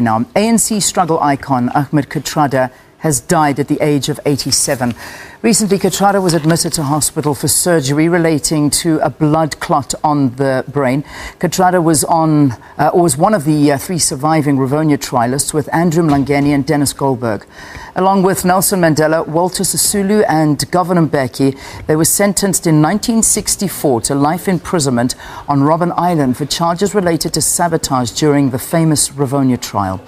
Now, ANC struggle icon Ahmed Kathrada has died at the age of 87. Recently, Kathrada was admitted to hospital for surgery relating to a blood clot on the brain. Kathrada was one of the three surviving Rivonia trialists with Andrew Mlangeni and Dennis Goldberg. Along with Nelson Mandela, Walter Sisulu and Governor Mbeki, they were sentenced in 1964 to life imprisonment on Robben Island for charges related to sabotage during the famous Rivonia trial.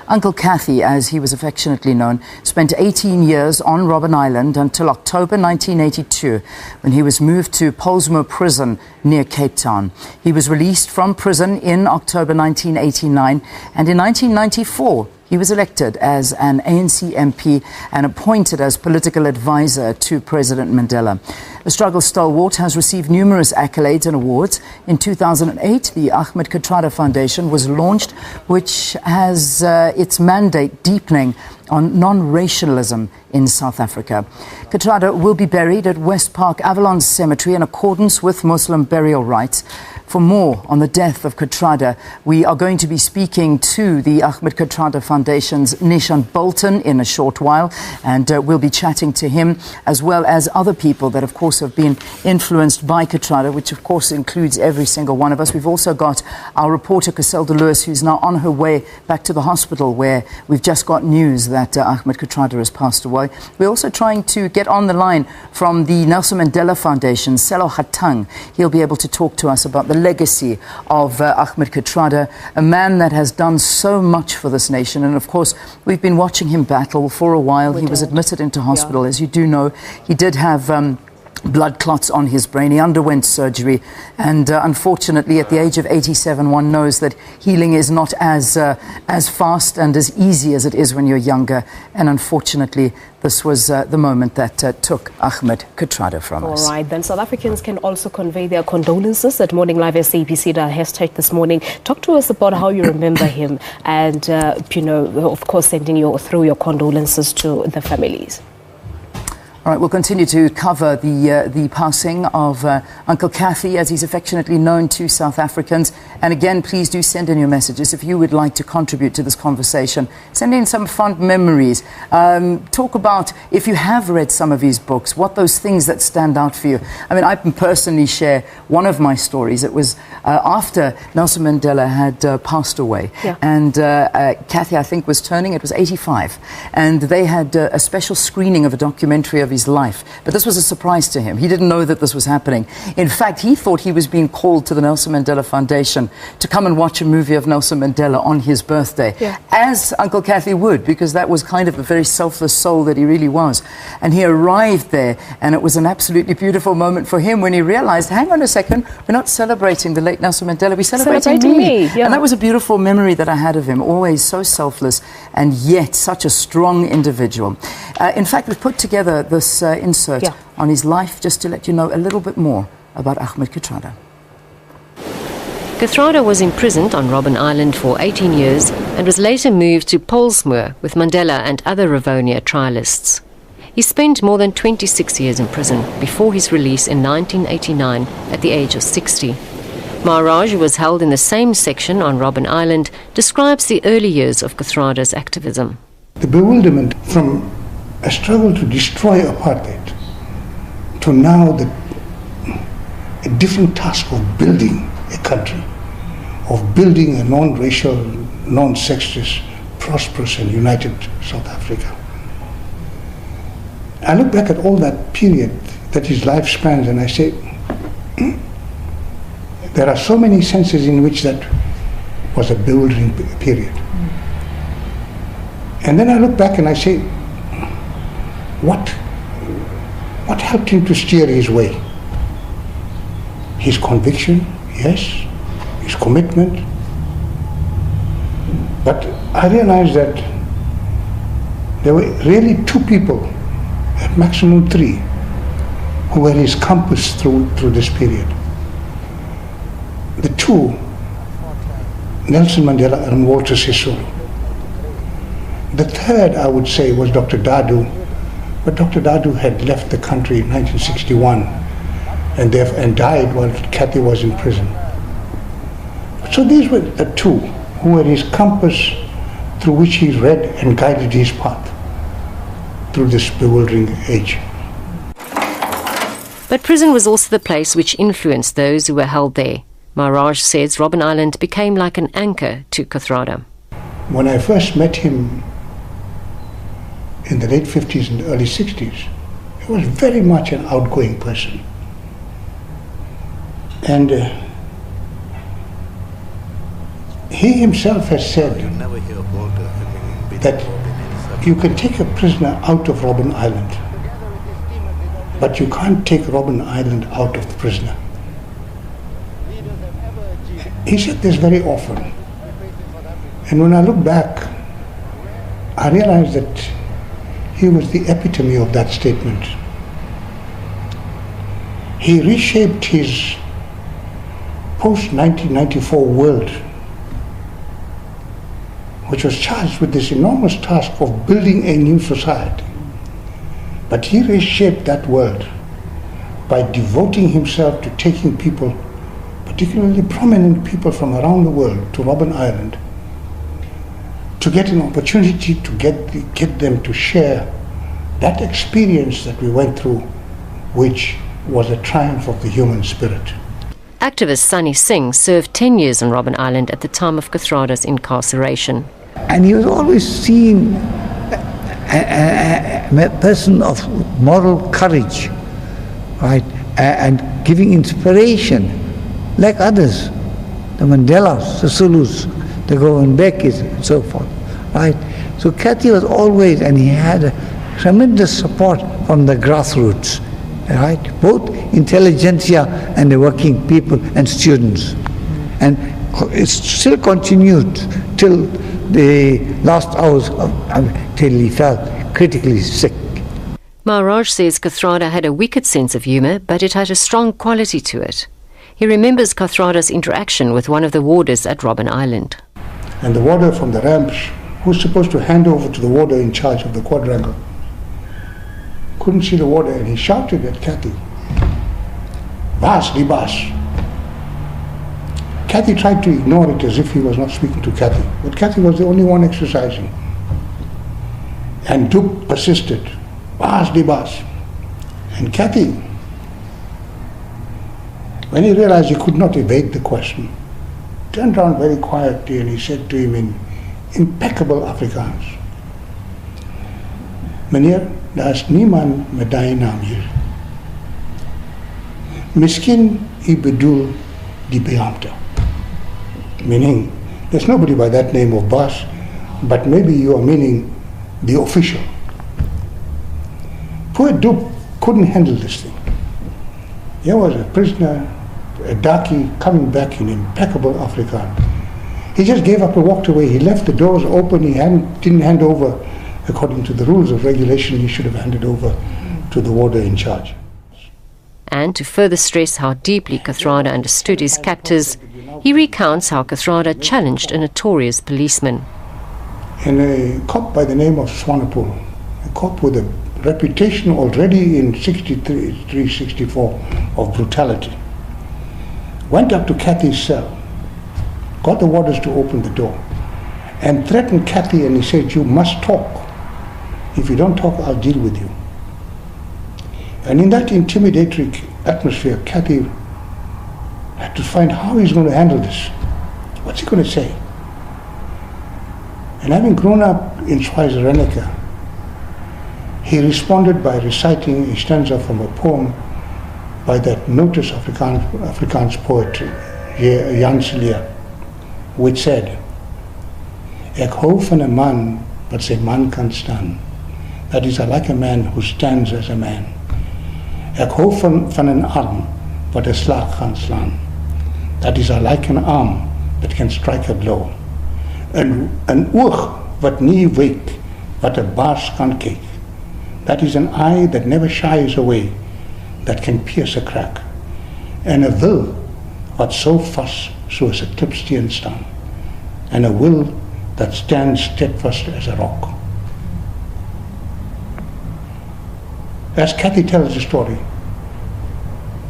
Uncle Kathy, as he was affectionately known, spent 18 years on Robben Island until October 1982, when he was moved to Pollsmoor Prison near Cape Town. He was released from prison in October 1989, and in 1994, he was elected as an ANC MP and appointed as political advisor to President Mandela. The struggle stalwart has received numerous accolades and awards. In 2008, the Ahmed Kathrada Foundation was launched, which has its mandate deepening on non-racialism in South Africa. Kathrada will be buried at West Park Avalon Cemetery in accordance with Muslim burial rites. For more on the death of Kathrada, we are going to be speaking to the Ahmed Kathrada Foundation's Nishan Bolton in a short while, and we'll be chatting to him as well as other people that, of course, have been influenced by Kathrada, which, of course, includes every single one of us. We've also got our reporter, Caselda Lewis, who's now on her way back to the hospital where we've just got news that Ahmed Kathrada has passed away. We're also trying to get on the line from the Nelson Mandela Foundation, Selo Hatang. He'll be able to talk to us about the legacy of Ahmed Kathrada, a man that has done so much for this nation. And of course, we've been watching him battle for a while. He was admitted into hospital. As you do know, he did have blood clots on his brain. He underwent surgery, and unfortunately at the age of 87 one knows that healing is not as fast and as easy as it is when you're younger, and unfortunately this was the moment that took Ahmed Kathrada from us. All right, then South Africans can also convey their condolences at Morning Live SABC hashtag this morning. Talk to us about how you remember him, and of course sending through your condolences to the families. All right, we'll continue to cover the passing of Uncle Kathy, as he's affectionately known to South Africans. And again, please do send in your messages if you would like to contribute to this conversation. Send in some fond memories. Talk about, if you have read some of his books, what those things that stand out for you. I mean, I can personally share one of my stories. It was after Nelson Mandela had passed away. Yeah. And Kathy, I think, was turning, it was 85. And they had a special screening of a documentary of his life, but this was a surprise to him. He didn't know that this was happening. In fact, he thought he was being called to the Nelson Mandela Foundation to come and watch a movie of Nelson Mandela on his birthday, as Uncle Kathy would, because that was kind of a very selfless soul that he really was. And he arrived there, and it was an absolutely beautiful moment for him when he realized, hang on a second, we're not celebrating the late Nelson Mandela, we're celebrating me. Yeah. And that was a beautiful memory that I had of him, always so selfless and yet such a strong individual. In fact, we've put together this insert on his life just to let you know a little bit more about Ahmed Kathrada. Kathrada was imprisoned on Robben Island for 18 years and was later moved to Pollsmoor with Mandela and other Rivonia trialists. He spent more than 26 years in prison before his release in 1989 at the age of 60. Maharaj, who was held in the same section on Robben Island, describes the early years of Kathrada's activism. The bewilderment from a struggle to destroy apartheid to now a different task of building a country, of building a non-racial, non-sexist, prosperous and united South Africa. I look back at all that period that his life spans and I say, there are so many senses in which that was a bewildering period. And then I look back and I say, what helped him to steer his way? His conviction, yes, his commitment. But I realized that there were really two people, at maximum three, who were his compass through this period. The two, Nelson Mandela and Walter Sisulu. The third, I would say, was Dr. Dadu, but Dr. Dadu had left the country in 1961 and died while Kathy was in prison. So these were the two who were his compass through which he read and guided his path through this bewildering age. But prison was also the place which influenced those who were held there. Maharaj says Robben Island became like an anchor to Kathrada. When I first met him in the late 50s and early 60s, he was very much an outgoing person. And he himself has said that you can take a prisoner out of Robben Island, but you can't take Robben Island out of the prisoner. He said this very often. And when I look back, I realize that he was the epitome of that statement. He reshaped his post-1994 world, which was charged with this enormous task of building a new society. But he reshaped that world by devoting himself to taking people, particularly prominent people from around the world, to Robben Island, to get an opportunity to get them to share that experience that we went through, which was a triumph of the human spirit. Activist Sunny Singh served 10 years on Robben Island at the time of Kathrada's incarceration. And he was always seen a person of moral courage, right, and giving inspiration, like others, the Mandelas, the Zulus, the Govan Bekis, and so forth, right. So Kathy was always, and he had a tremendous support from the grassroots, right, both intelligentsia and the working people and students. And it still continued till the last hours till he felt critically sick. Maharaj says Kathrada had a wicked sense of humour, but it had a strong quality to it. He remembers Kathrada's interaction with one of the warders at Robben Island. And the warder from the ramps, who was supposed to hand over to the warder in charge of the quadrangle, couldn't see the warder, and he shouted at Kathy, "Bas, di bas." Kathy tried to ignore it as if he was not speaking to Kathy, but Kathy was the only one exercising. And Duke persisted, "Bas, di bas." And Kathy, when he realized he could not evade the question, turned around very quietly and he said to him in impeccable Afrikaans, "Meneer, daar is niemand met die naam hier. Miskien u bedoel die beambte." Meaning, there's nobody by that name of Bas, but maybe you are meaning the official. Poor Duke couldn't handle this thing. Here was a prisoner, a darkie, coming back in impeccable Afrikaans. He just gave up and walked away. He left the doors open. He didn't hand over, according to the rules of regulation, he should have handed over to the warder in charge. And to further stress how deeply Kathrada understood his captors, he recounts how Kathrada challenged a notorious policeman. And a cop by the name of Swanepoel, a cop with a reputation already in 63-64 of brutality, went up to Kathy's cell, got the warders to open the door, and threatened Kathy, and he said, "You must talk. If you don't talk, I'll deal with you." And in that intimidatory atmosphere, Kathy had to find how he's going to handle this. What's he going to say? And having grown up in Schweizerenica, he responded by reciting a stanza from a poem by that noted Afrikaans poet, Jan Celia, which said, "Ek hou van 'n man wat sy man kan staan. That is, I like a man who stands as a man. Ek hou van 'n arm wat 'n slag kan slaan. That is, I like an arm that can strike a blow. 'n oog wat nie wyk, wat 'n baas kan kyk. That is, an eye that never shies away, that can pierce a crack. En 'n wil wat so vas soos 'n klipsteen staan. And a will that stands steadfast as a rock." As Kathy tells the story,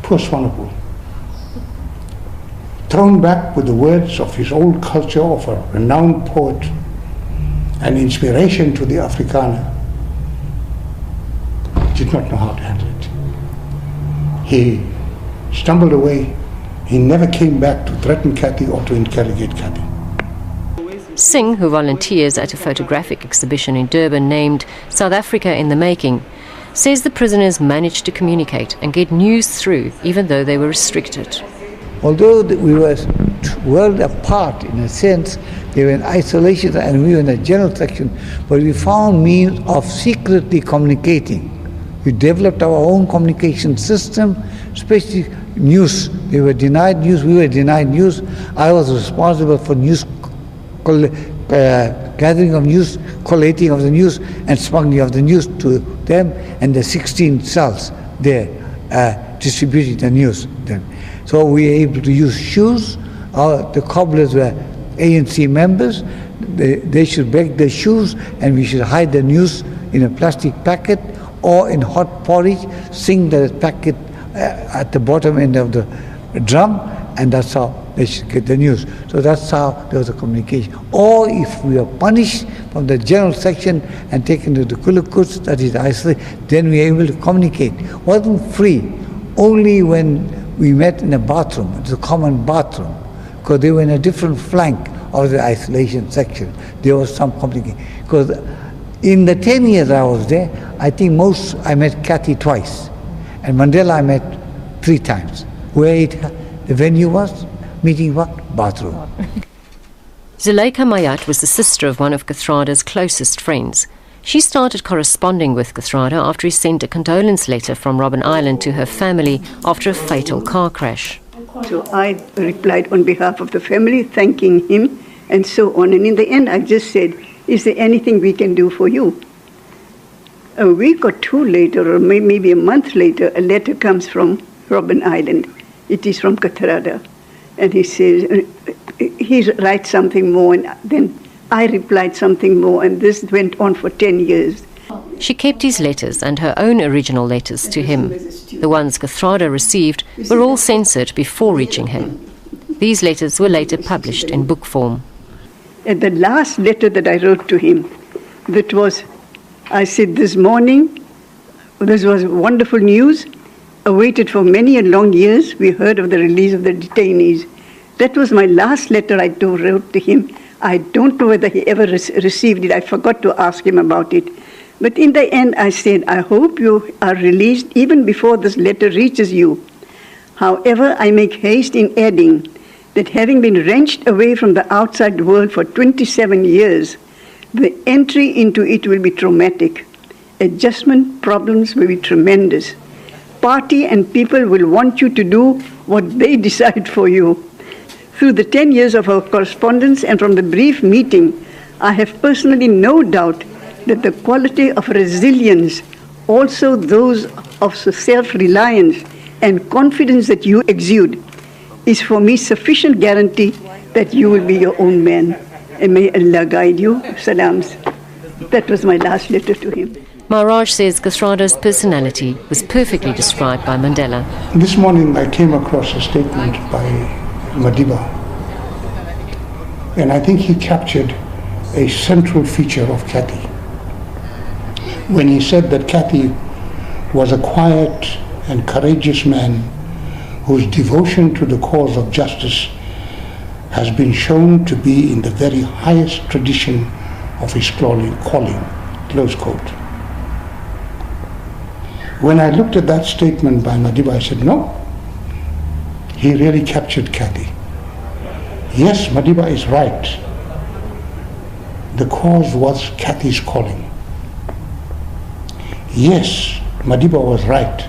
poor Swanepoel, thrown back with the words of his old culture of a renowned poet, an inspiration to the Afrikaner, did not know how to handle it. He stumbled away. He never came back to threaten Kathy or to interrogate Kathy. Singh, who volunteers at a photographic exhibition in Durban named South Africa in the Making, says the prisoners managed to communicate and get news through even though they were restricted. Although we were world apart in a sense, they were in isolation and we were in a general section, but we found means of secretly communicating. We developed our own communication system, especially news. They were denied news, we were denied news. I was responsible for news, gathering of news, collating of the news, and smuggling of the news to them and the 16 cells there, distributing the news then. So we were able to use shoes. The cobblers were ANC members. They should break their shoes and we should hide the news in a plastic packet or in hot porridge, sing the packet at the bottom end of the drum, and that's how they should get the news. So that's how there was a communication. Or if we were punished from the general section and taken to the Kulukuts, that is isolated, then we were able to communicate. It wasn't free, only when we met in a bathroom, it's a common bathroom, because they were in a different flank of the isolation section. There was some complication. Because in the 10 years I was there, I think I met Kathy twice. And Mandela I met 3 times. Where the venue was, meeting what? Bathroom. Zuleika Mayat was the sister of one of Kathrada's closest friends. She started corresponding with Kathrada after he sent a condolence letter from Robben Island to her family after a fatal car crash. So I replied on behalf of the family, thanking him and so on. And in the end, I just said, is there anything we can do for you? A week or 2 later, or maybe a month later, a letter comes from Robben Island. It is from Kathrada. And he says, he writes something more, and then I replied something more, and this went on for 10 years. She kept his letters and her own original letters to him. The ones Kathrada received were all censored before reaching him. These letters were later published in book form. And the last letter that I wrote to him, that was, I said, this morning, this was wonderful news, awaited for many and long years, we heard of the release of the detainees. That was my last letter I wrote to him. I don't know whether he ever received it. I forgot to ask him about it. But in the end, I said, I hope you are released even before this letter reaches you. However, I make haste in adding that having been wrenched away from the outside world for 27 years, the entry into it will be traumatic. Adjustment problems will be tremendous. Party and people will want you to do what they decide for you. Through the 10 years of our correspondence and from the brief meeting, I have personally no doubt that the quality of resilience, also those of self-reliance and confidence that you exude, is for me sufficient guarantee that you will be your own man. And may Allah guide you. Salams. That was my last letter to him. Maharaj says Kathrada's personality was perfectly described by Mandela. This morning I came across a statement by Madiba, and I think he captured a central feature of Kathy. When he said that Kathy was a quiet and courageous man whose devotion to the cause of justice has been shown to be in the very highest tradition of his calling, close quote. When I looked at that statement by Madiba, I said, no, he really captured Kathy. Yes, Madiba is right. The cause was Kathy's calling. Yes, Madiba was right.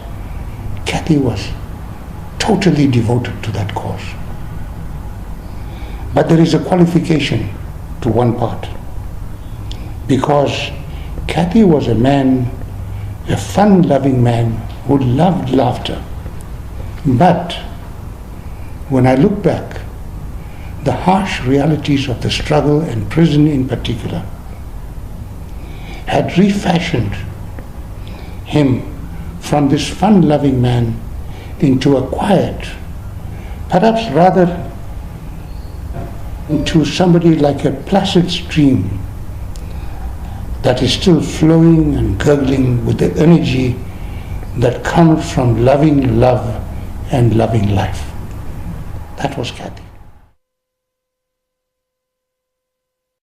Kathy was totally devoted to that cause. But there is a qualification to one part. Because Kathy was a man, a fun-loving man who loved laughter. But when I look back, the harsh realities of the struggle and prison in particular had refashioned him from this fun-loving man into a quiet, perhaps rather into somebody like a placid stream that is still flowing and gurgling with the energy that comes from loving love and loving life. That was Kathy.